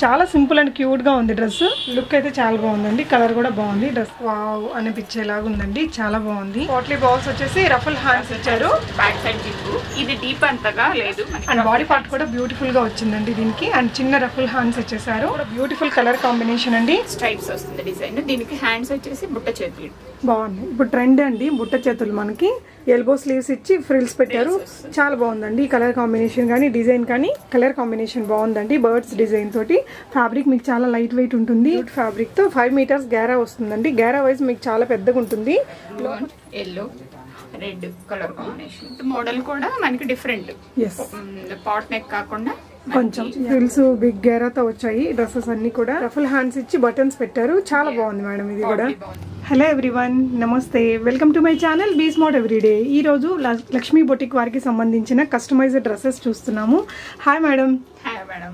చాలా simple and cute గా ఉంది డ్రెస్. లుక్ అయితే చాలా బాగుందండి. కలర్ కూడా బాగుంది. డ్రెస్ వావ్ అనిపించేలాగా ఉందండి. చాలా బాగుంది. పోట్లీ బాల్స్ వచ్చేసి రఫుల్ హ్యాండ్స్ ఇచ్చారు. బ్యాక్ సైడ్ జిప్ ఇది డీప్ అంతగా లేదు అండ్ బాడీ పార్ట్ కూడా బ్యూటిఫుల్ గా వచ్చిందండి దీనికి. అండ్ చిన్న రఫుల్ హ్యాండ్స్ ఇచ్చేసారు. బ్యూటిఫుల్ కలర్ కాంబినేషన్ అండి. స్ట్రైప్స్ వస్తుంది డిజైన్. దీనికి హ్యాండ్స్ వచ్చేసి బుట్ట చేతులు బాగుంది. ఇప్పుడు ట్రెండ్ అండి బుట్ట చేతులు. మనకి ఎల్బో స్లీవ్స్ ఇచ్చి ఫ్రిల్స్ పెట్టారు. చాలా బాగుందండి. కలర్ కాంబినేషన్ కానీ డిజైన్ కానీ కలర్ కాంబినేషన్ బాగుందండి. బర్డ్స్ డిజైన్ తోటి. ఫ్యాబ్రిక్ మీకు చాలా లైట్ వెయిట్ ఉంటుంది. ఫ్యాబ్రిక్ తో 5 మీటర్స్ గ్యారా వస్తుందండి. గ్యారా వైజ్ మీకు చాలా పెద్దగా ఉంటుంది. Yellow red colour combination. Model కూడా మనకి డిఫరెంట్. పాట్ నెక్ కాకుండా కొంచెం ఫ్రిల్స్ బిగ్ గేరాతో వచ్చాయి. డ్రెస్సెస్ అన్ని కూడా రఫుల్ హ్యాండ్స్ ఇచ్చి బటన్స్ పెట్టారు. చాలా బాగుంది మేడం ఇది కూడా. హలో ఎవ్రీవన్, నమస్తే, welcome to my channel be smart everyday. ఈ రోజు లక్ష్మీ బొటిక్ వారికి సంబంధించిన కస్టమైజ్డ్ డ్రెస్సెస్ చూస్తున్నాము. Hi madam. Hi madam.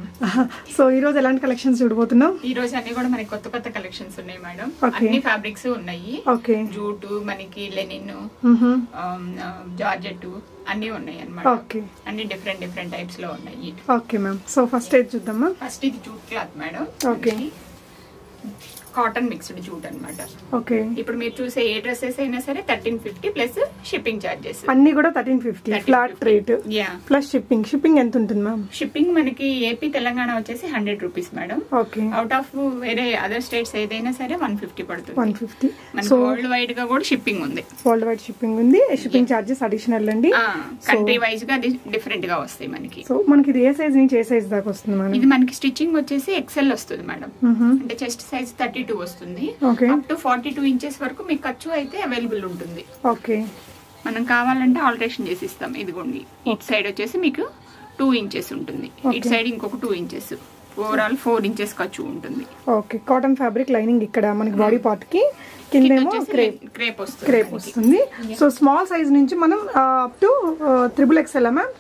So ఈ రోజు ఎలాంటి కలెక్షన్స్ చూడబోతున్నాం? ఈ రోజు అన్ని కూడా మనకి కొత్త కొత్త కలెక్షన్స్ ఉన్నాయి మేడం. అన్ని ఫ్యాబ్రిక్స్ ఉన్నాయి. ఓకే. జూట్, మనకి లెనిన్, జార్జెట్ అన్ని ఉన్నాయి అన్నమాట. ఓకే. అన్ని డిఫరెంట్ డిఫరెంట్ టైప్స్ లో ఉన్నాయి. Okay ma'am. సో ఫస్ట్ ఏది చూద్దామా? ఫస్ట్ ఇది jute cloth madam. Okay. Cotton mixed jute అన్నమాట. ఓకే. ఇప్పుడు మీరు చూసే ఏ డ్రెస్సెస్ అయినా సరే 1350 ప్లస్ షిప్పింగ్ చార్జెస్. అన్ని కూడా 1350 flat rate plus shipping. Shipping ఎంత ఉంటుంది మ్యామ్? షిప్పింగ్ మనకి ఏపీ తెలంగాణ వచ్చేసి 100 rupees madam. Okay. Out of వేరే అదర్ స్టేట్స్ ఏదైనా సరే 150 పడుతుంది. 150. మనకి వరల్డ్ వైడ్ గా కూడా షిప్పింగ్ ఉంది. వరల్డ్ వైడ్ షిప్పింగ్ ఉంది. షిప్పింగ్ చార్జెస్ అడిషనల్ అండి. కంట్రీ వైజ్ గా డిఫరెంట్ గా వస్తాయి మనకి. సో మనకి ఇది ఏ సైజ్ నుంచి ఏ సైజ్ దాకా వస్తుంది మేడం? ఇది మనకి స్టిచ్చింగ్ వచ్చేసి ఎక్సెల్ వస్తుంది మేడం. అంటే చెస్ట్ సైజ్ 32 వస్తుంది. అప్ టు 42 ఇంచెస్ వరకు మీకు ఖర్చు అయితే అవైలబుల్ ఉంటుంది. ఓకే. మనం కావాలంటే ఆల్టరేషన్ చేసి ఇస్తాం. ఇదిగోండి, ఇట్ సైడ్ వచ్చేసి మీకు 2 ఇంచెస్ ఉంటుంది. ఇట్ సైడ్ ఇంకొక 2 ఇంచెస్. ఓవరాల్ 4 ఇంచెస్ ఖర్చు ఉంటుంది. ఓకే. కాటన్ ఫ్యాబ్రిక్ లైనింగ్ ఇక్కడ మనకి బాడీ పార్ట్ కి కిందేమో క్రేప్ వస్తుంది. సో స్మాల్ సైజ్ నుంచి మనం up to XXL ma'am.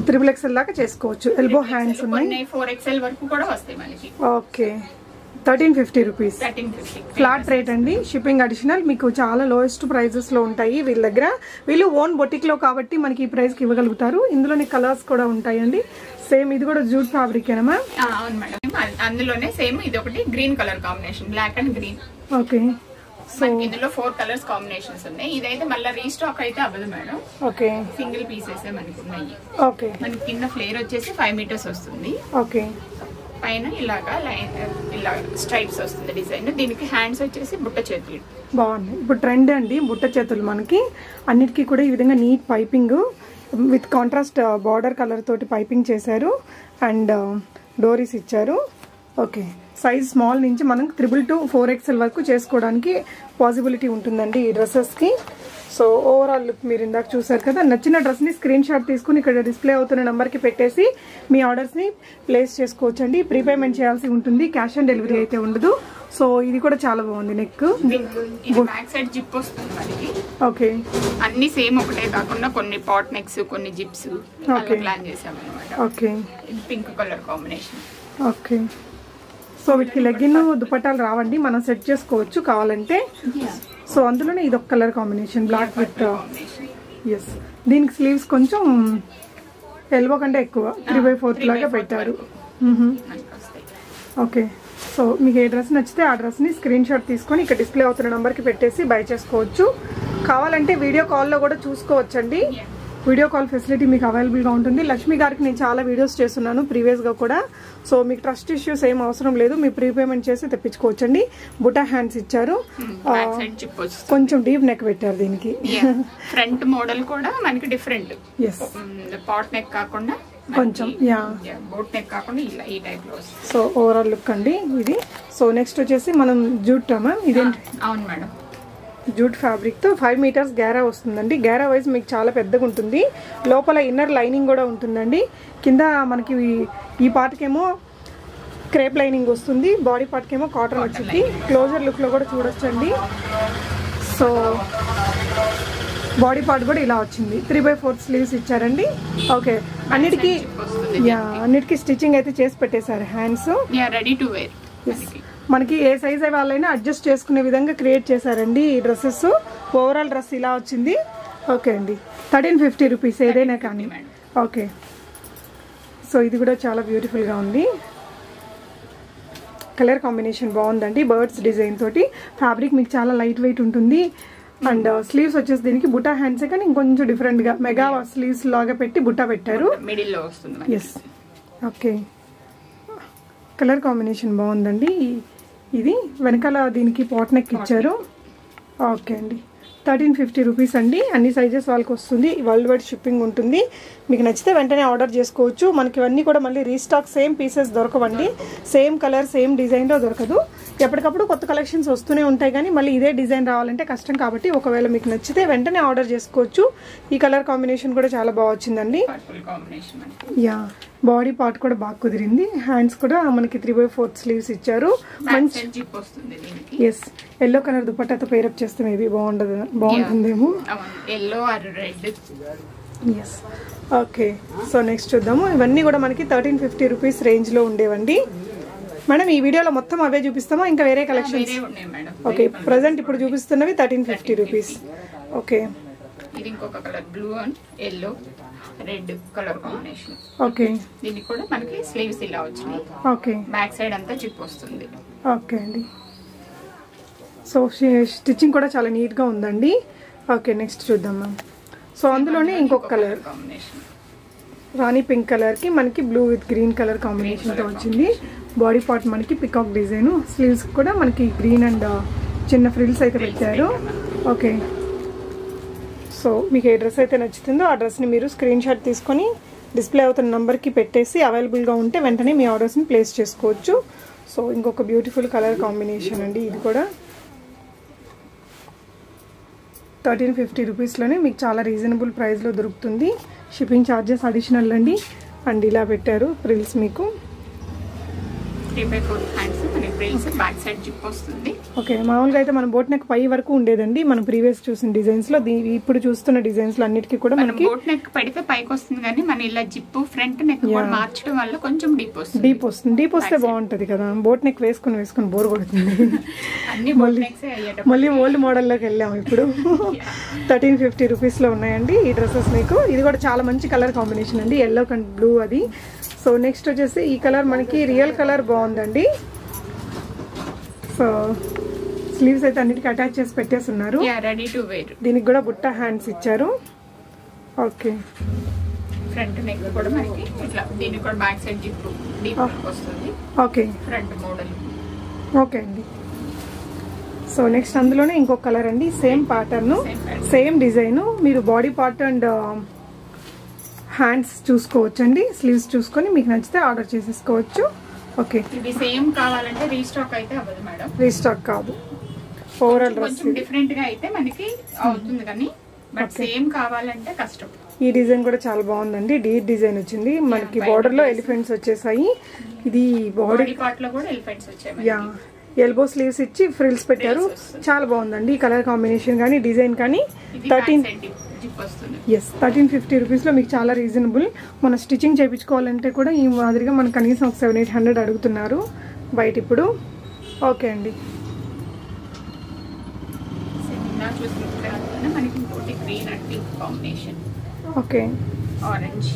XXL దాకా చేసుకోవచ్చు. ఎల్బో హ్యాండ్స్ ఉన్నాయి. 4XL వరకు కూడా వస్తాయి మనకి. ఓకే. 1350 రూపీస్ ఫ్లాట్ రేట్ అండి. Shipping additional. మీకు చాలా లోయెస్ట్ ప్రైజెస్ లో ఉంటాయి వీళ్ళ దగ్గర. వీళ్ళు ఓన్ బొటిక్ లో కాబట్టి మనకి ఈ ప్రైస్ కి ఇవ్వగలుగుతారు. ఇందులోనే కలర్స్ కూడా ఉంటాయండి. సేమ్ ఇది కూడా జూట్ ఫ్యాబ్రిక్ ఏనా మ్యామ్? అవును మేడం. అందులోనే సేమ్ ఇది ఒకటి green colour combination, black and green. Okay. So ఇందులో 4 కలర్స్ కాంబినేషన్స్ ఉన్నాయి. ఇదైతే మళ్ళీ రీస్టాక్ అయితే అవ్వదు మేడం. ఓకే. సింగిల్ పీసెస్ మనకి ఉన్నాయి. ఓకే. మనకి కింద ఫ్లేర్ వచ్చేసి 5 మీటర్స్ వస్తుంది. ఓకే. పైన ఇలాగా ఇలా స్ట్రైప్స్ వస్తుంది డిజైన్. దీనికి హ్యాండ్స్ వచ్చేసి బుట్ట చేతులు. బాగుంది. ఇప్పుడు ట్రెండ్ అండి బుట్ట చేతులు. మనకి అన్నిటికీ కూడా ఈ విధంగా neat piping with contrast border colour తోటి పైపింగ్ చేశారు. అండ్ డోరీస్ ఇచ్చారు. ఓకే. సైజ్ స్మాల్ నుంచి మనం 222 4XL వరకు చేసుకోవడానికి పాసిబిలిటీ ఉంటుందండి ఈ డ్రెస్సెస్కి. సో ఓవరాల్ లుక్ మీరు ఇందాక చూసారు కదా. నచ్చిన డ్రెస్ని స్క్రీన్ షాట్ తీసుకుని ఇక్కడ డిస్ప్లే అవుతున్న నెంబర్కి పెట్టేసి మీ ఆర్డర్స్ని ప్లేస్ చేసుకోవచ్చండి. ప్రీపేమెంట్ చేయాల్సి ఉంటుంది. క్యాష్ ఆన్ డెలివరీ అయితే ఉండదు. సో ఇది కూడా చాలా బాగుంది. నెక్ బ్యాక్ సైడ్ జిప్ వస్తుంది మనకి. ఓకే. అన్ని సేమ్ ఒకటే కాకుండా కొన్ని పాట్ నెక్స్, కొన్ని జిప్స్ ప్లాన్ చేసాం అనమాట. Okay. Pink colour combination. Okay. So వీటికి లెగ్గిన్ దుపట్టాలు రావండి, మనం సెట్ చేసుకోవచ్చు కావాలంటే. సో అందులోనే ఇది ఒక colour combination black with. Yes. దీనికి స్లీవ్స్ కొంచెం ఎల్బో కంటే ఎక్కువ 3/4 లాగా పెట్టారు. ఓకే. సో మీకు ఏ డ్రెస్ నచ్చితే ఆ డ్రెస్ని స్క్రీన్ షాట్ తీసుకొని ఇక్కడ డిస్ప్లే అవుతున్న నెంబర్కి పెట్టేసి బై చేసుకోవచ్చు. కావాలంటే వీడియో కాల్లో కూడా చూసుకోవచ్చండి. వీడియో కాల్ ఫెసిలిటీ మీకు అవైలబుల్గా ఉంటుంది. లక్ష్మి గారికి నేను చాలా వీడియోస్ చేస్తున్నాను ప్రీవియస్గా కూడా. సో మీకు ట్రస్ట్ ఇష్యూస్ ఏం అవసరం లేదు. మీ ప్రీపేమెంట్ చేసి తెప్పించుకోవచ్చండి. బుటా హ్యాండ్స్ ఇచ్చారు. కొంచెం డీప్ నెక్ పెట్టారు దీనికి. ఫ్రంట్ మోడల్ కూడా మనకి డిఫరెంట్. పాట్ నెక్ కాకుండా కొంచెం బోట్ నెక్ కాకుండా ఇలా ఈ టైప్ లో. సో ఓవరాల్ లుక్ అండి ఇది. సో నెక్స్ట్ వచ్చేసి మనం జూట్ మ్యామ్. ఇదేంటి? అవును మేడం. జూట్ ఫ్యాబ్రిక్తో 5 మీటర్స్ గ్యారా వస్తుందండి. గ్యారా వైజ్ మీకు చాలా పెద్దగా ఉంటుంది. లోపల ఇన్నర్ లైనింగ్ కూడా ఉంటుందండి. కింద మనకి ఈ పార్ట్కేమో క్రేప్ లైనింగ్ వస్తుంది. బాడీ పార్ట్కేమో కాటన్ వచ్చింది. క్లోజర్ లుక్లో కూడా చూడొచ్చండి. సో బాడీ పార్ట్ కూడా ఇలా వచ్చింది. 3/4 స్లీవ్స్ ఇచ్చారండి. ఓకే. అన్నిటికీ స్టిచ్చింగ్ అయితే చేసి పెట్టేశారు. Hands ready to wear. మనకి ఏ సైజ్ వాళ్ళైనా అడ్జస్ట్ చేసుకునే విధంగా క్రియేట్ చేశారండి ఈ డ్రెస్సెస్. ఓవరాల్ డ్రెస్ ఇలా వచ్చింది. ఓకే అండి. 1350 రూపీస్ ఏదైనా కానీ. ఓకే. సో ఇది కూడా చాలా బ్యూటిఫుల్గా ఉంది. కలర్ కాంబినేషన్ బాగుందండి. బర్డ్స్ డిజైన్ తోటి ఫ్యాబ్రిక్ మీకు చాలా లైట్ వెయిట్ ఉంటుంది. అండ్ స్లీవ్స్ వచ్చేసి దీనికి బుటా హ్యాండ్స్ కానీ ఇంకొంచెం డిఫరెంట్ గా మెగా స్లీవ్స్ లాగా పెట్టి బుట్టా పెట్టారు. మిడిల్ లో వస్తుంది. ఎస్ ఓకే, కలర్ కాంబినేషన్ బాగుందండి. ఇది వెనకాల దీనికి పాట్ నెక్ ఇచ్చారు. ఓకే అండి, 1350 రూపీస్ అండి. అన్ని సైజెస్ వాళ్ళకి వస్తుంది. వరల్డ్ వైడ్ షిప్పింగ్ ఉంటుంది. మీకు నచ్చితే వెంటనే ఆర్డర్ చేసుకోవచ్చు. మనకి ఇవన్నీ కూడా మళ్ళీ రీస్టాక్ సేమ్ పీసెస్ దొరకవండి. సేమ్ కలర్ సేమ్ డిజైన్లో దొరకదు. ఎప్పటికప్పుడు కొత్త కలెక్షన్స్ వస్తూనే ఉంటాయి కానీ మళ్ళీ ఇదే డిజైన్ రావాలంటే కష్టం. కాబట్టి ఒకవేళ మీకు నచ్చితే వెంటనే ఆర్డర్ చేసుకోవచ్చు. ఈ కలర్ కాంబినేషన్ కూడా చాలా బాగా వచ్చిందండి. యా, బాడీ పార్ట్ కూడా బాగా కుదిరింది. హ్యాండ్స్ కూడా మనకి 3/4 స్లీవ్స్ ఇచ్చారు. మంచి ఎస్, ఎల్లో కలర్ దుపట్టాతో పేరప్ చేస్తే మేబీ బాగుంటుందేమో. ఎస్ ఓకే, సో నెక్స్ట్ చూద్దాము. ఇవన్నీ కూడా మనకి 1350 రూపీస్ రేంజ్లో ఉండేవండి. మేడం ఈ వీడియోలో మొత్తం అవే చూపిస్తామా ఇంకా వేరే కలెక్షన్స్? ఓకే, ప్రజెంట్ ఇప్పుడు చూపిస్తున్నవి 1350 రూపీస్. ఓకే, ఇది ఇంకొక colour blue and yellow red colour combination. Okay, దీనికి కూడా మనకి స్లీవ్స్ ఇలా వచ్చినాయి. ఓకే, బ్యాక్ సైడ్ అంతా జిప్ వస్తుంది. ఓకే అండి, సో స్టిచ్చింగ్ కూడా చాలా నీట్గా ఉందండి. ఓకే, నెక్స్ట్ చూద్దాం మ్యామ్. సో అందులోనే ఇంకొక కలర్ కాంబినేషన్ రాణి పింక్ కలర్కి మనకి బ్లూ విత్ గ్రీన్ కలర్ కాంబినేషన్తో వచ్చింది. బాడీ పార్ట్ మనకి పికాక్ డిజైన్, స్లీవ్స్ కూడా మనకి గ్రీన్ అండ్ చిన్న ఫ్రిల్స్ అయితే పెట్టారు. ఓకే, సో మీకు ఏ డ్రెస్ అయితే నచ్చుతుందో ఆ డ్రెస్ని మీరు స్క్రీన్ షాట్ తీసుకొని డిస్ప్లే అవుతున్న నెంబర్కి పెట్టేసి అవైలబుల్గా ఉంటే వెంటనే మీ ఆర్డర్స్ని ప్లేస్ చేసుకోవచ్చు. సో ఇంకొక బ్యూటిఫుల్ కలర్ కాంబినేషన్ అండి. ఇది కూడా 1350 రూపీస్లోనే మీకు చాలా రీజనబుల్ ప్రైస్లో దొరుకుతుంది. షిప్పింగ్ ఛార్జెస్ అడిషనల్ అండి. అండ్ ఇలా పెట్టారు ప్రిల్స్ మీకు. 3/4 హ్యాండ్స్ మనకి ఫ్రిల్స్, బ్యాక్ సైడ్ జిప్ వస్తుంది. ఓకే, మామూలుగా అయితే మన బోట్ నెక్ పై వరకు ఉండేదండి మనం ప్రీవియస్ చూసిన డిజైన్స్ లో. ఇప్పుడు చూస్తున్న డిజైన్స్ లో అన్నిటికీ కూడా మనకి బోట్ నెక్ పెడితే పైకి వస్తుంది కానీ మన ఇలా జిప్ ఫ్రంట్ నెక్ కూడా మార్చడం వల్ల కొంచెం డీప్ వస్తుంది. డీప్ వస్తే బాగుంటది కదా. బోట్ నెక్ వేసుకుని బోర్ కొడుతుంది. అన్ని మళ్ళీ ఓల్డ్ మోడల్లోకి వెళ్ళాము ఇప్పుడు. 1350 రూపీస్లో ఉన్నాయండి ఈ డ్రెస్సెస్ మీకు. ఇది కూడా చాలా మంచి కలర్ కాంబినేషన్ అండి, ఎల్లో అండ్ బ్లూ అది. సో నెక్స్ట్ వచ్చేసి ఈ కలర్ మనకి రియల్ కలర్ బాగుందండి. సో స్లీవ్స్ అయితే అన్నిటికీ అటాచ్ చేసి పెట్టేస్తున్నారు. Ready to wear. దీనికి కూడా బుట్ట హ్యాండ్స్ ఇచ్చారు. ఓకే, ఫ్రంట్ నెక్ కూడా మనకి ఇట్లా, దీనికి కూడా బ్యాక్ సైడ్ జిప్ డీప్ వస్తుంది. Okay, front model. ఓకే అండి. సో నెక్స్ట్ అందులోనే ఇంకొక కలర్ అండి. Same pattern same design. మీరు బాడీ పార్ట్ అండ్ హ్యాండ్స్ చూసుకోవచ్చండి. స్లీవ్స్ చూసుకొని మీకు నచ్చితే ఆర్డర్ చేసేసుకోవచ్చు. ఓకే, ఇది సేమ్ కావాలంటే రీస్టాక్ అయితే అవ్వదు మేడం. రీస్టాక్ కాదు, ఓవరాల్ డ్రెస్ డిఫరెంట్ గా అయితే మనకి అవుతుంది కానీ బట్ సేమ్ కావాలంటే కష్టం. ఈ డిజైన్ కూడా చాలా బాగుందండి. డీప్ డిజైన్ వచ్చింది మనకి. బార్డర్ లో ఎలిఫెంట్స్ వచ్చేసాయి. ఇది బాడీ పార్ట్ లో కూడా ఎలిఫెంట్స్ వచ్చాయి. యా, ఎల్బో స్లీవ్స్ ఇచ్చి ఫ్రిల్స్ పెట్టారు. చాలా బాగుంది కలర్ కాంబినేషన్ కానీ డిజైన్ కానీ. 1350 రూపీస్లో మీకు చాలా రీజనబుల్. మన స్టిచ్చింగ్ చేయించుకోవాలంటే కూడా ఈ మాదిరిగా మనకు కనీసం ఒక 700-800 అడుగుతున్నారు బయట ఇప్పుడు. ఓకే అండి, ఓకే, ఆరెంజ్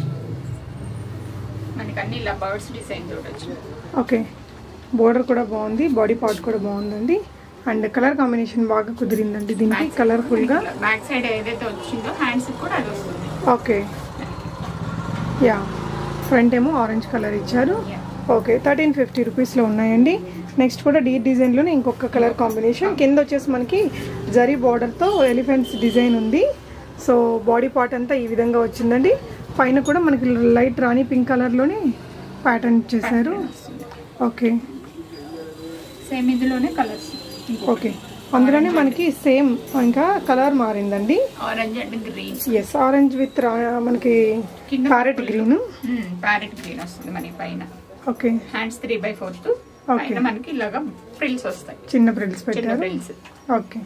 మనకి అన్ని ఇలా బర్డ్స్ డిజైన్ చూడొచ్చు. ఓకే, బోర్డర్ కూడా బాగుంది, బాడీ పార్ట్ కూడా బాగుందండి. అండ్ కలర్ కాంబినేషన్ బాగా కుదిరిందండి దీనికి. కలర్ఫుల్ గా బ్యాక్ సైడ్ ఏదైతే వచ్చిందో హ్యాండ్స్ కూడా అది వస్తుంది. ఓకే, యా, ఫ్రంట్ ఏమో ఆరెంజ్ కలర్ ఇచ్చారు. ఓకే, 1350 రూపీస్లో ఉన్నాయండి. నెక్స్ట్ కూడా డీ డిజైన్లోనే ఇంకొక కలర్ కాంబినేషన్. కింద వచ్చేసి మనకి జరీ బార్డర్తో ఎలిఫెంట్స్ డిజైన్ ఉంది. సో బాడీ పార్ట్ అంతా ఈ విధంగా వచ్చిందండి. పైన కూడా మనకి లైట్ రాణి పింక్ కలర్లోనే ప్యాటర్న్ చేశారు. ఓకే, సేమ్ ఇందులోనే కలర్స్. ఓకే, అందులోనే మనకి సేమ్ ఇంకా కలర్ మారిందండి. Orange and green. Yes, orange with మనకి ప్యారెట్ గ్రీన్. ప్యారెట్ గ్రీన్ వస్తుంది మనకి పైన. Okay, hands 3/4. పైన మనకి ఇలాగా ఫ్రిల్స్ వస్తాయి, చిన్న ఫ్రిల్స్ పెట్టారు. ఓకే,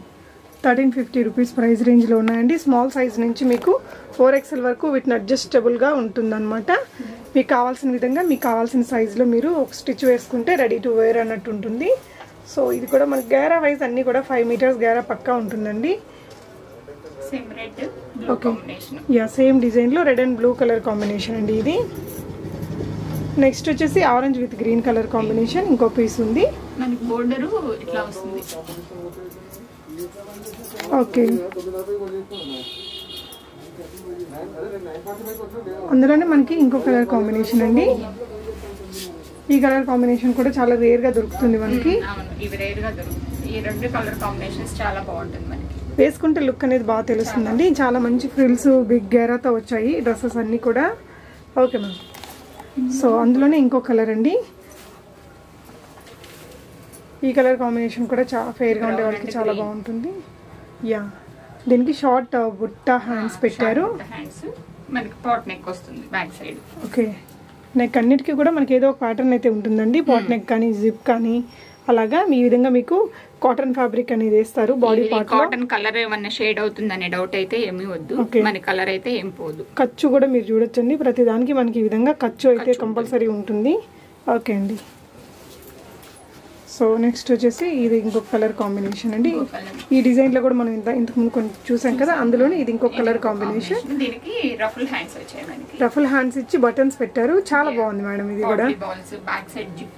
1350 రూపీస్ ప్రైస్ రేంజ్లో ఉన్నాయండి. స్మాల్ సైజ్ నుంచి మీకు 4XL వరకు వీటిని అడ్జస్టబుల్గా ఉంటుందన్నమాట. మీకు కావాల్సిన విధంగా మీకు కావాల్సిన సైజులో మీరు ఒక స్టిచ్ వేసుకుంటే రెడీ టు వేర్ అన్నట్టు ఉంటుంది. సో ఇది కూడా మనకి గేరా వైజ్ అన్ని కూడా 5 మీటర్స్ గేరా పక్కా ఉంటుందండి. ఓకే, యా, సేమ్ డిజైన్లో red and blue colour combination అండి ఇది. నెక్స్ట్ వచ్చేసి orange with green colour combination ఇంకో పీస్ ఉంది. మనకి బోర్డర్ ఇట్లా వస్తుంది. ఓకే, అందులోనే మనకి ఇంకో కలర్ కాంబినేషన్ అండి. ఈ కలర్ కాంబినేషన్ కూడా చాలా రేర్ గా దొరుకుతుంది మనకి. ఇవి రేర్ గా దొరుకుతుంది. ఈ రెండు కలర్ కాంబినేషన్స్ చాలా బాగుంటుంది మనకి. వేసుకుంటే లుక్ అనేది బాగా తెలుస్తుందండి. చాలా మంచి ఫ్రిల్స్ బిగ్ గేరాతో వచ్చాయి డ్రెస్సెస్ అన్నీ కూడా. Okay ma'am. సో అందులోనే ఇంకో కలర్ అండి. ఈ కలర్ కాంబినేషన్ కూడా చాలా ఫెయిర్గా ఉండే వాళ్ళకి చాలా బాగుంటుంది. యా, దీనికి షార్ట్ బుట్ట హ్యాండ్స్ పెట్టారు. మనకి పాట్ నెక్ వస్తుంది బ్యాక్ సైడ్. ఓకే, నెక్ అన్నిటికీ కూడా మనకి ఏదో ఒక ప్యాటర్న్ అయితే ఉంటుందండి. పాట్ నెక్ కానీ జిప్ కానీ అలాగా ఈ విధంగా మీకు కాటన్ ఫ్యాబ్రిక్ అనేది వేస్తారు బాడీ పార్ట్. కాటన్ కలర్ ఏమన్నా షేడ్ అవుతుంది అనే డౌట్ అయితే ఏమీ వద్దు. మన కలర్ అయితే ఏం పోదు. ఖర్చు కూడా మీరు చూడొచ్చండి, ప్రతి దానికి మనకి ఈ విధంగా ఖర్చు అయితే కంపల్సరీ ఉంటుంది. ఓకే అండి. సో నెక్స్ట్ వచ్చేసి ఇది ఇంకొక కలర్ కాంబినేషన్ అండి. ఈ డిజైన్ లో కూడా మనం ఇంతకు ముందు కొంచెం చూసాం కదా, అందులోనే ఇది ఇంకొక కలర్ కాంబినేషన్. దీనికి రఫుల్ హ్యాండ్స్ వచ్చాయి మనకి. రఫుల్ హ్యాండ్స్ ఇచ్చి బటన్స్ పెట్టారు. చాలా బాగుంది మేడం. ఇది కూడా బ్యాక్ సైడ్ జిప్,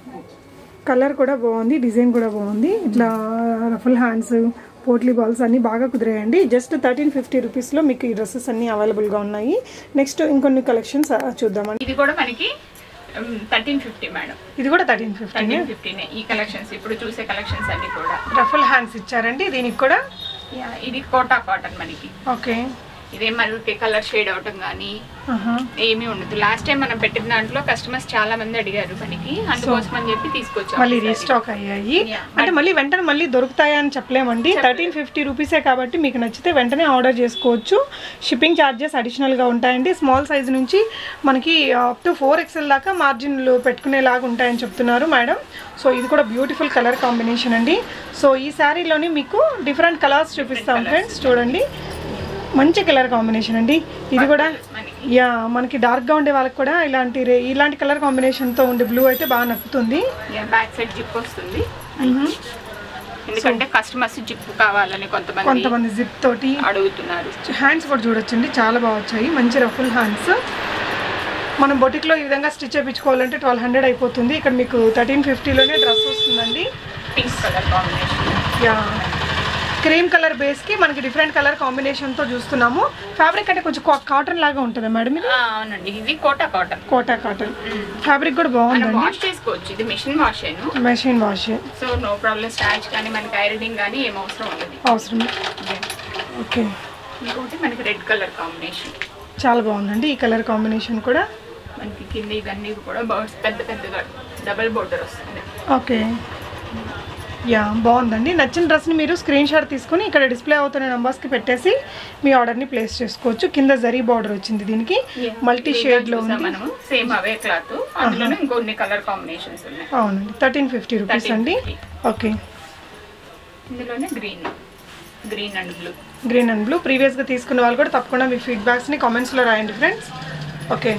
కలర్ కూడా బాగుంది, డిజైన్ కూడా బాగుంది. ఇట్లా రఫుల్ హ్యాండ్స్, పోట్లీ బాల్స్ అన్ని బాగా కుదిరాయండి. జస్ట్ 1350 రూపీస్ లో మీకు ఈ డ్రెస్సెస్ అన్ని అవైలబుల్ గా ఉన్నాయి. నెక్స్ట్ ఇంకొన్ని కలెక్షన్స్ చూద్దామండి. ఇది కూడా మనకి 1350 మేడం. ఇది కూడా 1350. ఈ కలెక్షన్స్ ఇప్పుడు చూసే కలెక్షన్స్ అన్ని కూడా రఫుల్ హ్యాండ్స్ ఇచ్చారండి దీనికి కూడా. ఇది కోటా కాటన్ మనకి. ఓకే, ఇదే మల్టీ కలర్ షేడ్ అవటం కానీ ఏమీ ఉండదు. లాస్ట్ టైం మనం పెట్టిన దాంట్లో కస్టమర్స్ చాలా మంది అడిగారు మనకి, అందుకోసం అని చెప్పి తీసుకొచ్చాం. మళ్ళీ రీస్టాక్ అయ్యాయి. అంటే మళ్ళీ వెంటనే మళ్ళీ దొరుకుతాయా అని చెప్పలేమండి. 1350 రూపీసే కాబట్టి మీకు నచ్చితే వెంటనే ఆర్డర్ చేసుకోవచ్చు. షిప్పింగ్ ఛార్జెస్ అడిషనల్గా ఉంటాయండి. స్మాల్ సైజ్ నుంచి మనకి అప్ టు 4XL దాకా మార్జిన్లు పెట్టుకునేలాగా ఉంటాయని చెప్తున్నారు మేడం. సో ఇది కూడా బ్యూటిఫుల్ కలర్ కాంబినేషన్ అండి. సో ఈ శారీలోని మీకు డిఫరెంట్ కలర్స్ చూపిస్తాం ఫ్రెండ్స్, చూడండి. మంచి కలర్ కాంబినేషన్ అండి ఇది కూడా. యా, మనకి డార్క్ గా ఉండే వాళ్ళకి కూడా ఇలాంటి కలర్ కాంబినేషన్ తో ఉండే బ్లూ అయితే బాగా నప్పుతుంది. బ్యాక్ సైడ్ జిప్ వస్తుంది, ఎందుకంటే కస్టమర్స్ జిప్ కావాలని కొంతమంది జిప్ తోటి అడుగుతున్నారు. హ్యాండ్స్ కూడా చూడొచ్చండి, చాలా బాగా వచ్చాయి. మంచి రఫుల్ హ్యాండ్స్. మనం బొటిక్ లో ఈ విధంగా స్టిచ్ చేయించుకోవాలంటే 1200 అయిపోతుంది. ఇక్కడ మీకు 1350లోనే డ్రెస్ వస్తుందండి. Pink colour combination. Yeah, cream colour base కి మనకి డిఫరెంట్ కలర్ కాంబినేషన్ తో చూస్తున్నాము. ఫ్యాబ్రిక్ అంటే కొంచెం కాటన్ లాగా ఉంటుందా మేడం ఇది? అవునండి, ఇది Kota cotton. Kota cotton fabric కూడా బాగుందండి. వాష్ చేసుకోవచ్చు. ఇది machine wash. Machine wash, so no problem. Starch కానీ మనకి ఐరనింగ్ కానీ ఏం అవసరం. ఓకే, ఇంకోటి మనకి రెడ్ కలర్ కాంబినేషన్ చాలా బాగుందండి. ఈ కలర్ కాంబినేషన్ కూడా మనకి కింద ఇవన్నీ కూడా బర్డ్స్ పెద్దగా డబల్ బోర్డర్ వస్తుంది. ఓకే, యా బాగుందండి. నచ్చిన డ్రెస్ని మీరు స్క్రీన్ షాట్ తీసుకుని ఇక్కడ డిస్ప్లే అవుతున్న నెంబర్స్కి పెట్టేసి మీ ఆర్డర్ని ప్లేస్ చేసుకోవచ్చు. కింద జరీ బార్డర్ వచ్చింది దీనికి, మల్టీ షేడ్లో ఉంది. సేమ్ అవే క్లాత్, అందులోనే ఇంకొన్ని కలర్ కాంబినేషన్స్ ఉన్నాయి. అవునండి, 1350 రూపీస్ అండి. ఓకే, ఇందులోనే గ్రీన్ అండ్ బ్లూ ప్రీవియస్గా తీసుకున్న వాళ్ళు కూడా తప్పకుండా మీ ఫీడ్బ్యాక్స్ని కామెంట్స్లో రాయండి ఫ్రెండ్స్. ఓకే,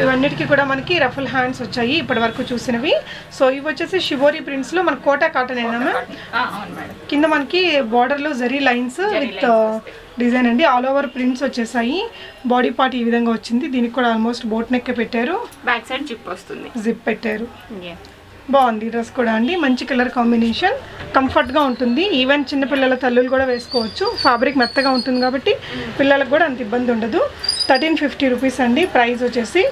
ఇవన్నిటికీ కూడా మనకి రఫుల్ హ్యాండ్స్ వచ్చాయి ఇప్పటి వరకు చూసినవి. సో ఇవి వచ్చేసి షిబోరి ప్రింట్స్లో మన కోటా కాటన్ అయినా కింద మనకి బార్డర్లో జరీ లైన్స్ విత్ డిజైన్ అండి. ఆల్ ఓవర్ ప్రింట్స్ వచ్చేసాయి. బాడీ పార్ట్ ఈ విధంగా వచ్చింది. దీనికి కూడా ఆల్మోస్ట్ బోట్ నెక్ పెట్టారు. బ్యాక్ సైడ్ జిప్ వస్తుంది, జిప్ పెట్టారు. బాగుంది డ్రెస్ కూడా అండి. మంచి కలర్ కాంబినేషన్, కంఫర్ట్గా ఉంటుంది. ఈవెన్ చిన్నపిల్లల తల్లులు కూడా వేసుకోవచ్చు. ఫ్యాబ్రిక్ మెత్తగా ఉంటుంది కాబట్టి పిల్లలకు కూడా అంత ఇబ్బంది ఉండదు. 1350 రూపీస్ అండి ప్రైస్ వచ్చేసి.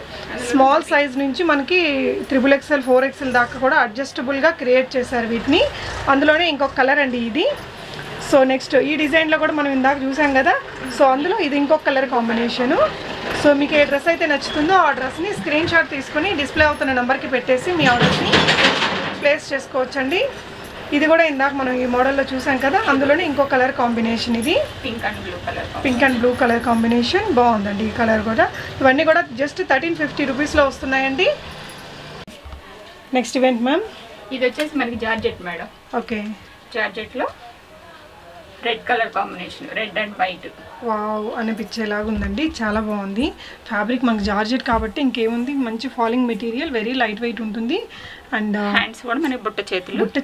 స్మాల్ సైజ్ నుంచి మనకి 3XL 4XL దాకా కూడా అడ్జస్టబుల్గా క్రియేట్ చేశారు వీటిని. అందులోనే ఇంకొక కలర్ అండి ఇది. సో నెక్స్ట్ ఈ డిజైన్లో కూడా మనం ఇందాక చూసాం కదా, సో అందులో ఇది ఇంకొక కలర్ కాంబినేషను. సో మీకు ఏ డ్రెస్ అయితే నచ్చుతుందో ఆ డ్రెస్ని స్క్రీన్ షాట్ తీసుకుని డిస్ప్లే అవుతున్న నెంబర్కి పెట్టేసి మీ ఆర్డర్ని ప్లేస్ చేసుకోవచ్చండి. ఇది కూడా ఇందాక మనం ఈ మోడల్లో చూసాం కదా, అందులోనే ఇంకో కలర్ కాంబినేషన్. ఇది pink and blue colour combination బాగుందండి. ఈ కలర్ కూడా ఇవన్నీ కూడా జస్ట్ 1350 రూపీస్లో వస్తున్నాయండి. నెక్స్ట్ ఈవెంట్ మ్యామ్, ఇది వచ్చేసి మనకి జార్జెట్ మేడం. ఓకే, జార్జెట్లో red colour combination, red and white. Wow అనిపించేలాగా ఉందండి, చాలా బాగుంది. ఫ్యాబ్రిక్ మనకి జార్జెట్ కాబట్టి ఇంకేముంది, మంచి falling material, very light weight ఉంటుంది. అండ్ హ్యాండ్స్ కూడా మనకి బుట్ట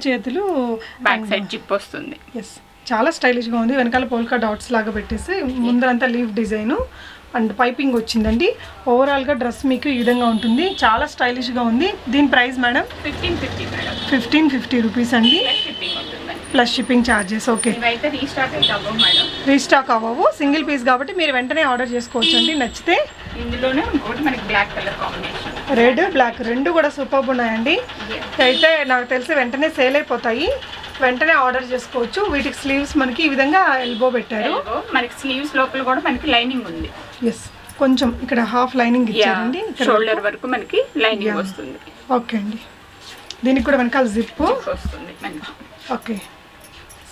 చేతులు, బ్యాక్ సైడ్ జిప్ వస్తుంది. ఎస్, చాలా స్టైలిష్గా ఉంది. వెనకాల పోల్కా డాట్స్ లాగా పెట్టేసి ముందరంతా లీఫ్ డిజైను అండ్ పైపింగ్ వచ్చిందండి. ఓవరాల్గా డ్రెస్ మీకు ఈ విధంగా ఉంటుంది, చాలా స్టైలిష్గా ఉంది. దీని ప్రైస్ మేడం 1550 రూపీస్ అండి, plus shipping charges. Okay, restock అవ్వవు, సింగిల్ పీస్ కాబట్టి మీరు వెంటనే ఆర్డర్ చేసుకోవచ్చు అండి. నచ్చితే ఇందులోనే ఇంకోటి మనకి black colour combination, red black రెండు కూడా సూపర్ ఉన్నాయండి. అయితే నాకు తెలిసి వెంటనే సేల్ అయిపోతాయి, వెంటనే ఆర్డర్ చేసుకోవచ్చు. వీటికి స్లీవ్స్ మనకి ఈ విధంగా ఎల్బో పెట్టారు. మనకి స్లీవ్స్ లోపల కూడా మనకి లైనింగ్ ఉంది. ఎస్, కొంచెం ఇక్కడ హాఫ్ లైనింగ్ ఇచ్చారండి, షోల్డర్ వరకు మనకి లైనింగ్ వస్తుంది. ఓకే అండి, దీనికి కూడా వెనకాల జిప్ వస్తుంది మనకి. ఓకే,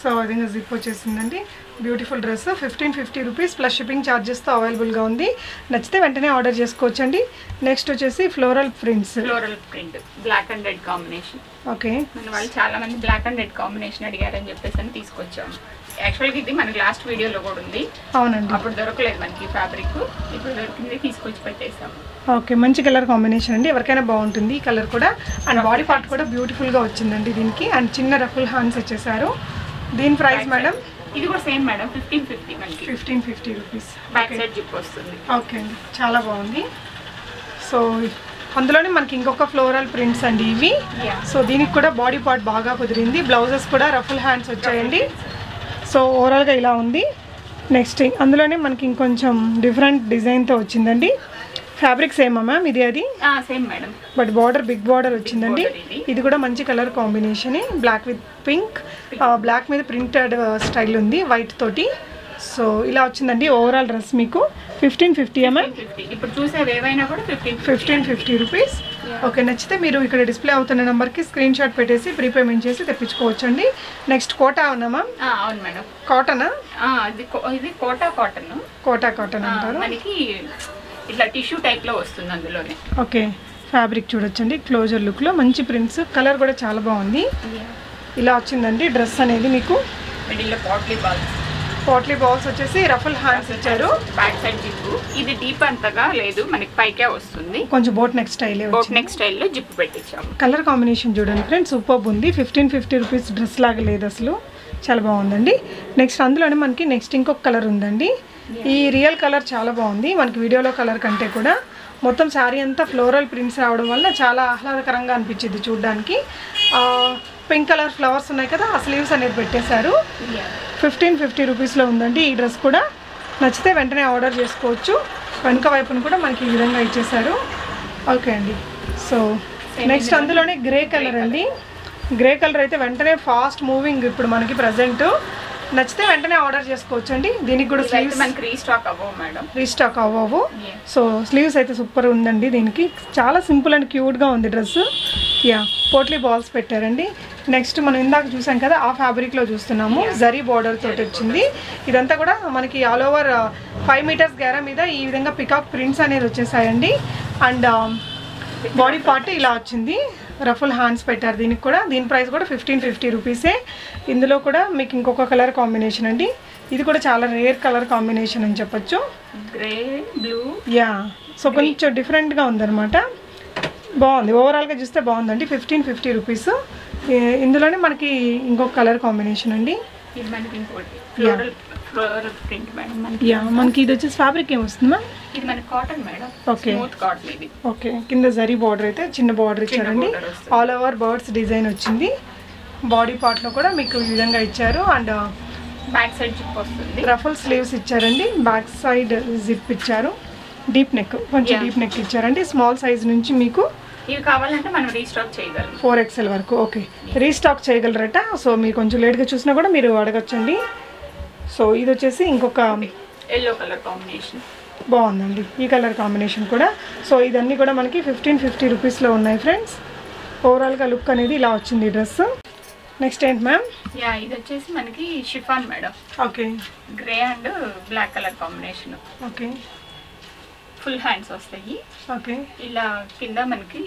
సో విధంగా జిప్ వచ్చేసిందండి. Beautiful dress 1550 rupees plus shipping ఛార్జెస్తో అవైలబుల్గా ఉంది. నచ్చితే వెంటనే ఆర్డర్ చేసుకోవచ్చు అండి. నెక్స్ట్ వచ్చేసి floral print black and red combination. Okay, మన వాళ్ళు చాలా మంది బ్లాక్ అండ్ రెడ్ కాంబినేషన్ అడిగారని చెప్పేసి అని తీసుకొచ్చాము. యాక్చువల్గా ఇది మనకి లాస్ట్ వీడియోలో కూడా ఉంది. అవునండి, అప్పుడు దొరకలేదు మనకి ఫ్యాబ్రిక్, ఇప్పుడు దొరికింది తీసుకొచ్చి పెట్టేసాము. ఓకే, మంచి కలర్ కాంబినేషన్ అండి, ఎవరికైనా బాగుంటుంది ఈ కలర్ కూడా. అండ్ బాడీ పార్ట్ కూడా బ్యూటిఫుల్గా వచ్చిందండి దీనికి. అండ్ చిన్న రఫుల్ హ్యాండ్స్ వచ్చేసారు. దీని ప్రైస్ మేడం ఇది కూడా సేమ్ మేడం 1550 మనకి 1550 రూపీస్. బ్యాక్ సైడ్ జిప్ వస్తుంది. ఓకే అండి, చాలా బాగుంది. సో అందులోనే మనకి ఇంకొక ఫ్లోరల్ ప్రింట్స్ అండి ఇవి. సో దీనికి కూడా బాడీ పార్ట్ బాగా కుదిరింది, బ్లౌజెస్ కూడా రఫుల్ హ్యాండ్స్ వచ్చాయండి. సో ఓవరాల్గా ఇలా ఉంది. నెక్స్ట్ అందులోనే మనకి ఇంకొంచెం డిఫరెంట్ డిజైన్తో వచ్చిందండి. ఫ్యాబ్రిక్ సేమా మ్యామ్ ఇది? అది same madam, but border big border వచ్చిందండి. ఇది కూడా మంచి colour combination, black with pink, black మీద ప్రింటెడ్ స్టైల్ ఉంది వైట్ తోటి. సో ఇలా వచ్చిందండి ఓవరాల్ డ్రెస్ మీకు 1550 మ్యామ్. ఇప్పుడు చూసేవి ఏవైనా కూడా 1550 రూపీస్. ఓకే, నచ్చితే మీరు ఇక్కడ డిస్ప్లే అవుతున్న నెంబర్కి స్క్రీన్ షాట్ పెట్టేసి ప్రీపేమెంట్ చేసి తెప్పించుకోవచ్చు అండి. నెక్స్ట్ కోటా ఉన్నా మ్యామ్? అవును మేడం, కాటనా? ఇది కోటా కాటన్. కోటా కాటన్ అంటారు. మనకి ఇట్లా టిష్యూ టైప్లో వస్తుంది అందులోనే. ఓకే, ఫ్యాబ్రిక్ చూడొచ్చండి క్లోజర్ లుక్లో, మంచి ప్రింట్స్, కలర్ కూడా చాలా బాగుంది. ఇలా వచ్చిందండి డ్రెస్ అనేది మీకు. మిడిల్లో పోట్లీ బాల్స్ వచ్చేసి రఫుల్ హ్యాండ్స్ ఇచ్చారు. బ్యాక్ సైడ్ జిప్, ఇది డీప్ అంతగా లేదు, మనకి పైకే వస్తుంది, కొంచెం boat neck style. Boat neck స్టైల్లో జిప్ పెట్టించాము. కలర్ కాంబినేషన్ చూడండి ఫ్రెండ్స్, సూపర్ ఉంది. 1550 రూపీస్ డ్రెస్ లాగా లేదు అసలు, చాలా బాగుందండి. నెక్స్ట్ అందులోనే మనకి నెక్స్ట్ ఇంకొక కలర్ ఉందండి. ఈ రియల్ కలర్ చాలా బాగుంది, మనకి వీడియోలో కలర్ కంటే కూడా. మొత్తం శారీ అంతా ఫ్లోరల్ ప్రింట్స్ రావడం వల్ల చాలా ఆహ్లాదకరంగా అనిపించింది చూడడానికి. పింక్ కలర్ ఫ్లవర్స్ ఉన్నాయి కదా, ఆ స్లీవ్స్ అనేది పెట్టేశారు. 1550 రూపీస్లో ఉందండి ఈ డ్రెస్ కూడా. నచ్చితే వెంటనే ఆర్డర్ చేసుకోవచ్చు. వెనుక వైపును కూడా మనకి ఈ విధంగా ఇచ్చేసారు. ఓకే అండి, సో నెక్స్ట్ అందులోనే గ్రే కలర్ అండి. గ్రే కలర్ అయితే వెంటనే ఫాస్ట్ మూవింగ్ ఇప్పుడు మనకి ప్రజెంట్. నచ్చితే వెంటనే ఆర్డర్ చేసుకోవచ్చు అండి. దీనికి కూడా స్లీవ్స్ మనకి రీస్టాక్ అవ్వవు. సో స్లీవ్స్ అయితే సూపర్ ఉందండి దీనికి, చాలా సింపుల్ అండ్ క్యూట్గా ఉంది డ్రెస్. యా, పోట్లీ బాల్స్ పెట్టారండి. నెక్స్ట్ మనం ఇందాక చూసాం కదా, ఆ ఫ్యాబ్రిక్లో చూస్తున్నాము, జరీ బార్డర్ తోటి వచ్చింది. ఇదంతా కూడా మనకి ఆల్ ఓవర్ 5 మీటర్స్ గేరా మీద ఈ విధంగా పికాక్ ప్రింట్స్ అనేది వచ్చేసాయండి. అండ్ బాడీ పార్ట్ ఇలా వచ్చింది, రఫుల్ హ్యాండ్స్ పెట్టారు దీనికి కూడా. దీని ప్రైస్ కూడా 1550 రూపీసే. ఇందులో కూడా మీకు ఇంకొక కలర్ కాంబినేషన్ అండి, ఇది కూడా చాలా రేర్ కలర్ కాంబినేషన్ అని చెప్పొచ్చు, గ్రే బ్లూ. యా, సో కొంచెం డిఫరెంట్గా ఉందన్నమాట, బాగుంది. ఓవరాల్గా చూస్తే బాగుందండి. 1550 రూపీస్. ఇందులోనే మనకి ఇంకొక కలర్ కాంబినేషన్ అండి. యా, మనకి ఇది వచ్చేసి ఫ్యాబ్రిక్ ఏమొస్తుందా? ఓకే ఓకే, కింద జరీ బార్డర్ అయితే చిన్న బార్డర్ ఇచ్చారండి. ఆల్ ఓవర్ బర్డ్స్ డిజైన్ వచ్చింది. బాడీ పార్ట్లో కూడా మీకు ఈ విధంగా ఇచ్చారు. అండ్ బ్యాక్ సైడ్ జిప్ వస్తుంది, రఫుల్ స్లీవ్స్ ఇచ్చారండి. బ్యాక్ సైడ్ జిప్ ఇచ్చారు. డీప్ నెక్, కొంచెం డీప్ నెక్ ఇచ్చారండి. స్మాల్ సైజ్ నుంచి మీకు ఇవి కావాలంటే మనం రీస్టాక్ చేయగలం, 4XL వరకు. Okay, restock చేయగలరట. సో మీరు కొంచెం లేట్గా చూసినా కూడా మీరు అడగచ్చండి. సో ఇది వచ్చేసి ఇంకొక ఎల్లో కలర్ కాంబినేషన్, బాగుందండి ఈ కలర్ కాంబినేషన్ కూడా. సో ఇదన్నీ కూడా మనకి 1550 రూపీస్లో ఉన్నాయి ఫ్రెండ్స్. ఓవరాల్గా లుక్ అనేది ఇలా వచ్చింది డ్రెస్. నెక్స్ట్ ఏంటి మ్యామ్? యా, ఇది వచ్చేసి మనకి chiffon madam. Okay, grey and black colour combination. Okay, full hands వస్తాయి. ఓకే, ఇలా కింద మనకి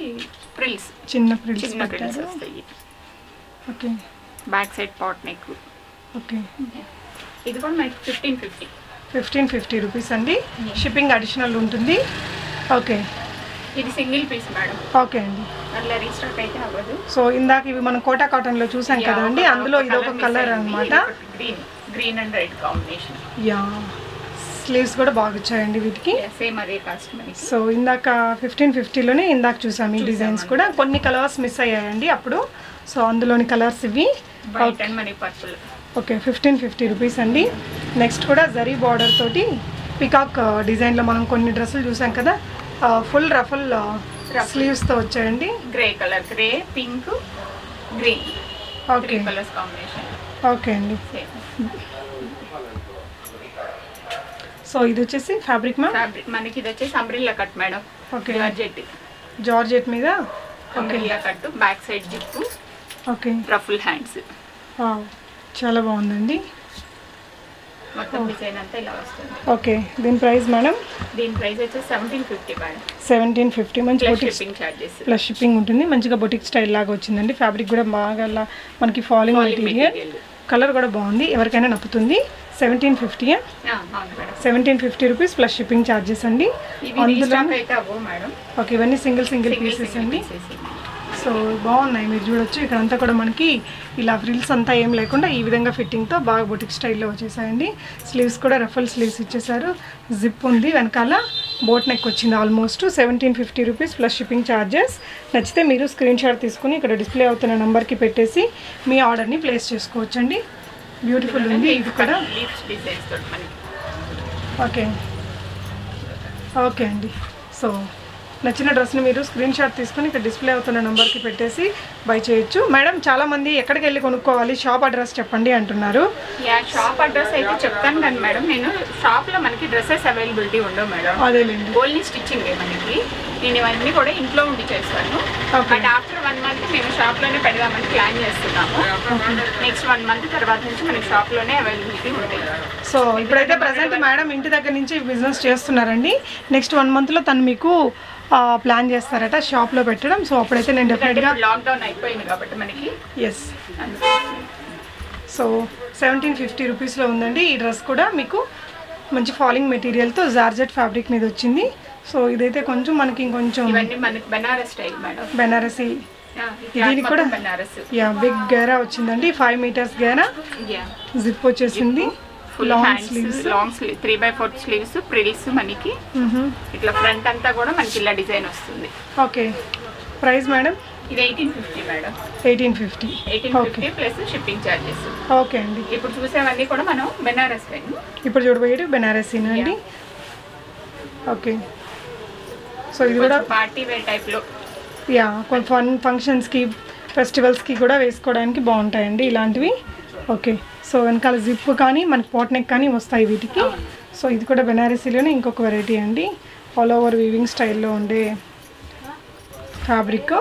ప్రిల్స్, చిన్న ప్రిల్స్ వస్తాయి. ఓకే, బ్యాక్ సైడ్ పాట్ నెక్. ఓకే, ఇది కూడా మనకి 1550 రూపీస్ అండి. షిప్పింగ్ అడిషనల్ ఉంటుంది. ఓకే, ఇది సింగిల్ పీస్ మేడం. ఓకే అండి, అట్లా రీస్టాక్ అయితే అవ్వదు. సో ఇందాక ఇవి మనం కోటా కాటన్లో చూసాం కదండి, అందులో ఇది ఒక కలర్ అనమాట, green and red combination. Yeah, sleeves కూడా బాగా వచ్చాయండి వీటికి. సేమ్ అదే కాస్ట్ మనకి. సో ఇందాక 1550లోనే ఇందాక చూసాము ఈ డిజైన్స్ కూడా. కొన్ని కలర్స్ మిస్ అయ్యాయండి అప్పుడు. సో అందులోని కలర్స్ ఇవి. వైట్ అండ్ మరి పర్పుల్. ఓకే 1550 రూపీస్ అండి. నెక్స్ట్ కూడా జరీ బార్డర్ తోటి పికాక్ డిజైన్లో మనం కొన్ని డ్రెస్సులు చూసాం కదా, ఫుల్ రఫుల్ స్లీవ్స్తో వచ్చాయండి. Grey colour, grey pink green. Okay colours combination. Okay అండి. సో ఇది వచ్చేసి ఫ్యాబ్రిక్ మ్యామ్. ఫ్యాబ్రిక్ మనకి ఇది వచ్చేసి umbrella cut madam. Okay georgette మీద. Umbrella cut, back side zip. Okay ruffle hands. చాలా బాగుందండి. మొత్తం డిజైన్ అంతా ఇలా వస్తుంది. ఓకే దీని ప్రైస్ మేడం? దీని ప్రైస్ వచ్చేసి 1750 మేడం. 1750. మంచి boutique shipping charges plus shipping ఉంటుంది. మంచిగా బొటిక్ స్టైల్ లాగా వచ్చిందండి. ఫ్యాబ్రిక్ కూడా బాగా మనకి ఫాలింగ్ మెటీరియల్. కలర్ కూడా బాగుంది, ఎవరికైనా నప్పుతుంది. 1750. 1750 రూపీస్ ప్లస్ షిప్పింగ్ ఛార్జెస్ అండి. ఓకే ఇవన్నీ సింగిల్ పీసెస్ అండి. సో బాగున్నాయి, మీరు చూడొచ్చు. ఇక్కడంతా కూడా మనకి ఇలా ఫ్రిల్స్ అంతా ఏం లేకుండా ఈ విధంగా ఫిట్టింగ్తో బాగా బొటిక్ స్టైల్లో వచ్చేసాయండి. స్లీవ్స్ కూడా రఫల్ స్లీవ్స్ ఇచ్చేసారు. జిప్ ఉంది, వెనకాల బోట్ నెక్ వచ్చింది. Almost 1750 rupees plus shipping charges. నచ్చితే మీరు స్క్రీన్ షాట్ తీసుకుని ఇక్కడ డిస్ప్లే అవుతున్న నెంబర్కి పెట్టేసి మీ ఆర్డర్ని ప్లేస్ చేసుకోవచ్చండి. బ్యూటిఫుల్ ఉంది ఇది కూడా. ఓకే ఓకే అండి. సో నచ్చిన డ్రెస్ని మీరు స్క్రీన్ షాట్ తీసుకుని ఇక్కడ డిస్ప్లే అవుతున్న నెంబర్కి పెట్టేసి బై చేయొచ్చు. మేడం చాలామంది ఎక్కడికి వెళ్ళి కొనుక్కోవాలి, షాప్ అడ్రస్ చెప్పండి అంటున్నారు. షాప్ అడ్రస్ అయితే చెప్తాను కానీ మేడం, నేను షాప్లో మనకి డ్రెస్సెస్ అవైలబిలిటీ ఉండవు మేడం. అదేలేండి, ఓన్లీ స్టిచ్చింగ్ మనకి. నేను ఇవన్నీ కూడా ఇంట్లో ఉండి చేస్తాను. బట్ ఆఫ్టర్ 1 మంత్ మేము షాప్లోనే పెడదామని ప్లాన్ చేస్తున్నాము. నెక్స్ట్ 1 మంత్ తర్వాత నుంచి మనకి షాప్లోనే అవైలబిలిటీ ఉంటుంది. సో ఇప్పుడైతే ప్రజెంట్ మేడం ఇంటి దగ్గర నుంచి బిజినెస్ చేస్తున్నారండి. నెక్స్ట్ 1 మంత్లో తను మీకు ప్లాన్ చేస్తారట షాప్లో పెట్టడం. సో అప్పుడైతే నేను డెఫినెట్గా లాక్డౌన్ అయిపోయింది కాబట్టి మనకి. ఎస్. సో 1750 రూపీస్లో ఉందండి ఈ డ్రెస్ కూడా. మీకు మంచి ఫాలింగ్ మెటీరియల్తో జార్జెట్ ఫ్యాబ్రిక్ మీద వచ్చింది. సో ఇదైతే కొంచెం మనకి ఇంకొంచెం బెనారస్ స్టైల్ మేడం. బెనారసీ. దీనికి కూడా బిగ్ గేరా వచ్చిందండి. 5 మీటర్స్ గేరా. జిప్ వచ్చేసింది. లాంగ్ స్లీవ్స్ 3/4 స్లీవ్స్, ప్రిల్స్ మనకి. ఇట్లా ఫ్రంట్ అంతా కూడా మనకి ఇలా డిజైన్ వస్తుంది. Okay price madam? ఇది 1850 madam. 1850 plus shipping charges. Okay అండి. ఇప్పుడు చూసేవన్నీ కూడా మనం బెనారస్. ఇప్పుడు చూడబోయేది బెనారసీనా అండి? ఓకే. సో ఇది కూడా పార్టీ వేర్ టైప్లో. కొన్ని ఫంక్షన్స్కి ఫెస్టివల్స్కి కూడా వేసుకోవడానికి బాగుంటాయండి ఇలాంటివి. ఓకే. సో వెనకాల జిప్ కానీ మనకి పోట్ నెక్ కానీ వస్తాయి వీటికి. సో ఇది కూడా బెనారసీలోనే ఇంకొక వెరైటీ అండి. ఆల్ ఓవర్ వీవింగ్ స్టైల్లో ఉండే ఫ్యాబ్రిక్.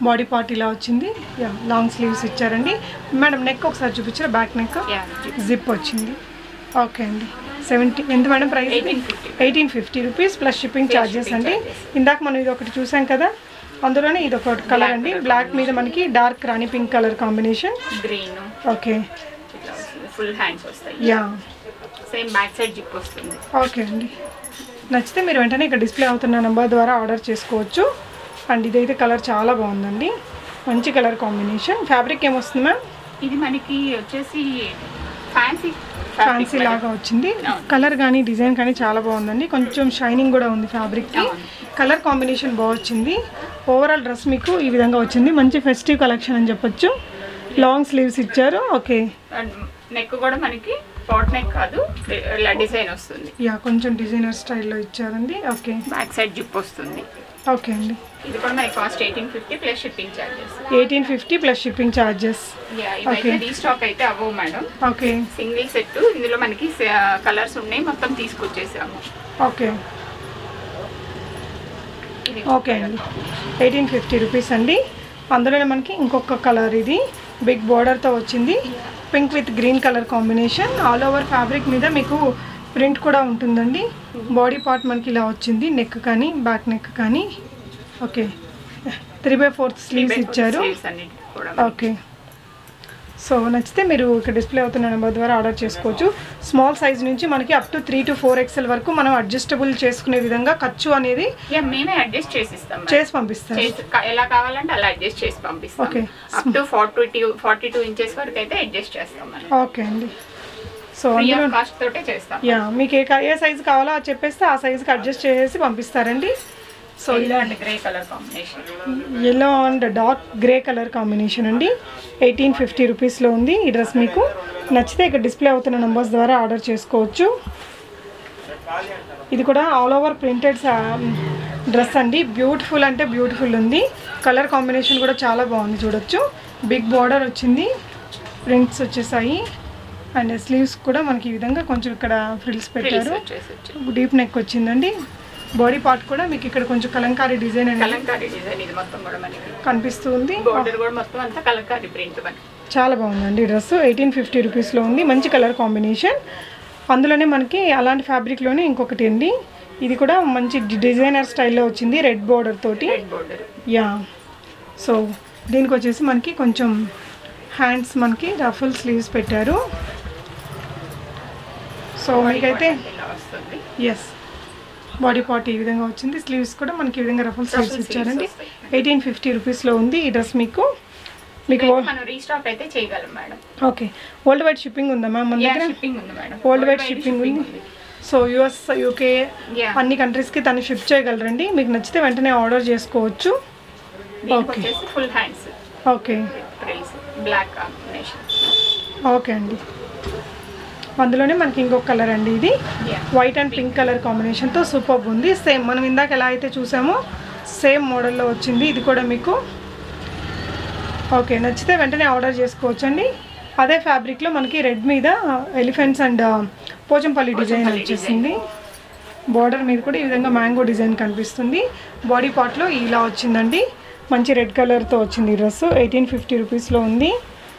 బాడీ పార్ట్ ఇలా వచ్చింది. లాంగ్ స్లీవ్స్ ఇచ్చారండి. మేడం నెక్ ఒకసారి చూపించారు, బ్యాక్ నెక్ జిప్ వచ్చింది. ఓకే అండి. 70 ఎంత madam price? 1850 rupees plus shipping charges అండి. ఇందాక మనం ఇది ఒకటి చూసాం కదా, అందులోనే ఇది ఒక కలర్ అండి. బ్లాక్ మీద మనకి dark rani pink colour combination. Green. Okay. Full hands వస్తాయి. సేమ్ బ్యాక్ సైడ్ జిప్ వస్తుంది. ఓకే అండి. నచ్చితే మీరు వెంటనే ఇక్కడ డిస్ప్లే అవుతున్న నెంబర్ ద్వారా ఆర్డర్ చేసుకోవచ్చు. అండ్ ఇదైతే కలర్ చాలా బాగుందండి, మంచి కలర్ కాంబినేషన్. ఫ్యాబ్రిక్ ఏమొస్తుంది మ్యామ్? ఇది మనకి వచ్చేసి ఫ్యాన్సీ లాగా వచ్చింది. కలర్ కానీ డిజైన్ కానీ చాలా బాగుందండి. కొంచెం షైనింగ్ కూడా ఉంది ఫ్యాబ్రిక్కి. కలర్ కాంబినేషన్ బాగా వచ్చింది. ఓవరాల్ డ్రెస్ మీకు ఈ విధంగా వచ్చింది. మంచి ఫెస్టివ్ కలెక్షన్ అని చెప్పొచ్చు. లాంగ్ స్లీవ్స్ ఇచ్చారు. ఓకే. నెక్ కూడా మనకి పాట్ నెక్ కాదు, ఇలా డిజైన్ వస్తుంది. కొంచెం డిజైనర్ స్టైల్లో ఇచ్చారండి. ఓకే. బ్యాక్ సైడ్ జిప్ వస్తుంది. ఓకే అండి. ఇది కూడా మనకి cost 1850 plus shipping charges. 1850 plus shipping charges. ఇవైతే రీస్టాక్ అయితే అవ్వవు మేడం. ఓకే. Single set. ఇందులో మనకి కలర్స్ ఉన్నాయి, మొత్తం తీసుకొచ్చేసాము. ఓకే. ఓకే అండి. 1850 రూపీస్ అండి. అందులోనే మనకి ఇంకొక కలర్, ఇది బిగ్ బోర్డర్తో వచ్చింది. Pink with green colour combination. All over fabric మీద మీకు ప్రింట్ కూడా ఉంటుందండి. బాడీ పార్ట్ మనకి ఇలా వచ్చింది, నెక్ కానీ బ్యాక్ నెక్ కానీ. ఓకే. 3/4 స్లీవ్స్ ఇచ్చారు. ఓకే. సో నచ్చితే మీరు ఇక్కడ డిస్ప్లే అవుతున్న నెంబర్ ద్వారా ఆర్డర్ చేసుకోవచ్చు. స్మాల్ సైజ్ నుంచి మనకి అప్ టు 3 to 4 XL వరకు మనం అడ్జస్టబుల్ చేసుకునే విధంగా ఖర్చు అనేది మేమే అడ్జస్ట్ చేసి పంపిస్తాం. ఎలా కావాలంటే అలా అడ్జస్ట్ చేసి పంపిస్తాం. ఓకే. అప్ టు 42 ఇంచెస్ వరకు అయితే అడ్జస్ట్ చేస్తాం. ఓకే అండి. సో అందులో కాస్ట్ తోటే చేస్తాం. యా మీకు ఏ సైజు కావాలో అది చెప్పేస్తే ఆ సైజుకి అడ్జస్ట్ చేసి పంపిస్తారండి. సో ఇలా అండి grey colour combination, yellow and dark grey colour combination అండి. 1850 రూపీస్లో ఉంది ఈ డ్రెస్. మీకు నచ్చితే ఇక్కడ డిస్ప్లే అవుతున్న నెంబర్స్ ద్వారా ఆర్డర్ చేసుకోవచ్చు. ఇది కూడా ఆల్ ఓవర్ ప్రింటెడ్ డ్రెస్ అండి. బ్యూటిఫుల్ అంటే బ్యూటిఫుల్ ఉంది. కలర్ కాంబినేషన్ కూడా చాలా బాగుంది, చూడొచ్చు. బిగ్ బార్డర్ వచ్చింది, ప్రింట్స్ వచ్చేసాయి. అండ్ స్లీవ్స్ కూడా మనకి ఈ విధంగా కొంచెం ఇక్కడ ఫ్రిల్స్ పెట్టారు. డీప్ నెక్ వచ్చిందండి. బాడీ పార్ట్ కూడా మీకు ఇక్కడ కొంచెం కలంకారీ డిజైన్ ఇది మొత్తం కూడా మనకి కనిపిస్తుంది. బార్డర్ కూడా మొత్తం అంతా కలంకారీ ప్రింట్ మనకి చాలా బాగుందండి డ్రెస్. 1850 రూపీస్లో ఉంది. మంచి కలర్ కాంబినేషన్. అందులోనే మనకి అలాంటి ఫ్యాబ్రిక్లోనే ఇంకొకటి అండి. ఇది కూడా మంచి డిజైనర్ స్టైల్లో వచ్చింది, రెడ్ బార్డర్ తోటి. యా సో దీనికి వచ్చేసి మనకి కొంచెం హ్యాండ్స్ మనకి రఫుల్ స్లీవ్స్ పెట్టారు. సో మీకైతే ఎస్ బాడీ పార్ట్ ఈ విధంగా వచ్చింది. స్లీవ్స్ కూడా మనకి ఈ విధంగా రఫుల్ స్లీవ్స్ ఇచ్చారండి. 1850 రూపీస్లో ఉంది ఈ డ్రెస్. మీకు రీస్టాక్ అయితే చేయగలం madam. Okay, world wide shipping ఉందా మ్యామ్ మన దగ్గర? వరల్డ్ వైడ్ షిప్పింగ్ ఉంది. సో యూఎస్, యూకే అన్ని కంట్రీస్కి తను షిప్ చేయగలరండి. మీకు నచ్చితే వెంటనే ఆర్డర్ చేసుకోవచ్చు. Okay full hands. Okay black combination. Okay అండి. అందులోనే మనకి ఇంకొక కలర్ అండి. ఇది వైట్ అండ్ పింక్ కలర్ కాంబినేషన్తో సూపర్ ఉంది. సేమ్ మనం ఇందాక ఎలా అయితే చూసామో సేమ్ మోడల్లో వచ్చింది ఇది కూడా మీకు. ఓకే, నచ్చితే వెంటనే ఆర్డర్ చేసుకోవచ్చు అండి. అదే ఫ్యాబ్రిక్లో మనకి రెడ్ మీద ఎలిఫెంట్స్ అండ్ పోచంపల్లి డిజైన్ వచ్చేసింది. బార్డర్ మీద కూడా ఈ విధంగా మ్యాంగో డిజైన్ కనిపిస్తుంది. బాడీ పార్ట్లో ఇలా వచ్చిందండి. మంచి రెడ్ కలర్తో వచ్చింది ఈ డ్రెస్. 1850 రూపీస్లో ఉంది.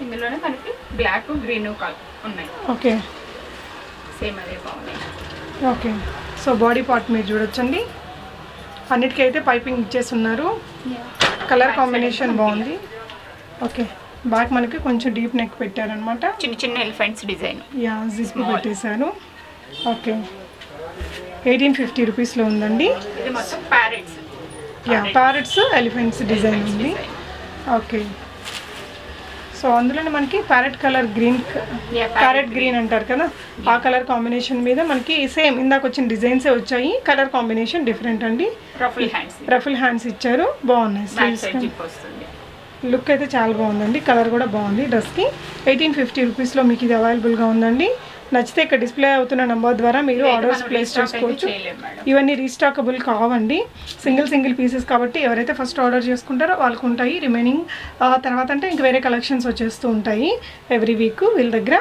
ఇందులోనే మనకి బ్లాక్ గ్రీన్ కలర్ ఉన్నాయి. ఓకే సేమ్ అదే బాగున్నాయి. ఓకే సో బాడీ పార్ట్ మీరు చూడొచ్చండి. అన్నిటికీ అయితే పైపింగ్ ఇచ్చేసి ఉన్నారు. కలర్ కాంబినేషన్ బాగుంది. ఓకే, బ్యాక్ మనకి కొంచెం డీప్ నెక్ పెట్టారనమాట. చిన్న చిన్న ఎలిఫెంట్స్ డిజైన్. యా జిప్ పెట్టేశారు. ఓకే 1850 రూపీస్లో ఉందండి. ఇది మొత్తం parrots. Yeah parrots elephants design ఉంది. ఓకే సో అందులోనే మనకి parrot colour green, parrot green అంటారు కదా, ఆ కలర్ కాంబినేషన్ మీద మనకి సేమ్ ఇందాక వచ్చిన డిజైన్సే వచ్చాయి. కలర్ కాంబినేషన్ డిఫరెంట్ అండి. రఫుల్ హ్యాండ్స్ ఇచ్చారు, బాగున్నాయి. లుక్ అయితే చాలా బాగుందండి. కలర్ కూడా బాగుంది డ్రెస్కి. 1850 రూపీస్లో మీకు ఇది అవైలబుల్గా ఉందండి. నచ్చితే ఇక్కడ డిస్ప్లే అవుతున్న నెంబర్ ద్వారా మీరు ఆర్డర్స్ ప్లేస్ చేసుకోవచ్చు. ఇవన్నీ రీస్టాకబుల్ కావండి, సింగిల్ పీసెస్ కాబట్టి ఎవరైతే ఫస్ట్ ఆర్డర్ చేసుకుంటారో వాళ్ళకు ఉంటాయి. రిమైనింగ్ తర్వాత అంటే ఇంక వేరే కలెక్షన్స్ వచ్చేస్తూ ఉంటాయి ఎవ్రీ వీక్ వీళ్ళ దగ్గర.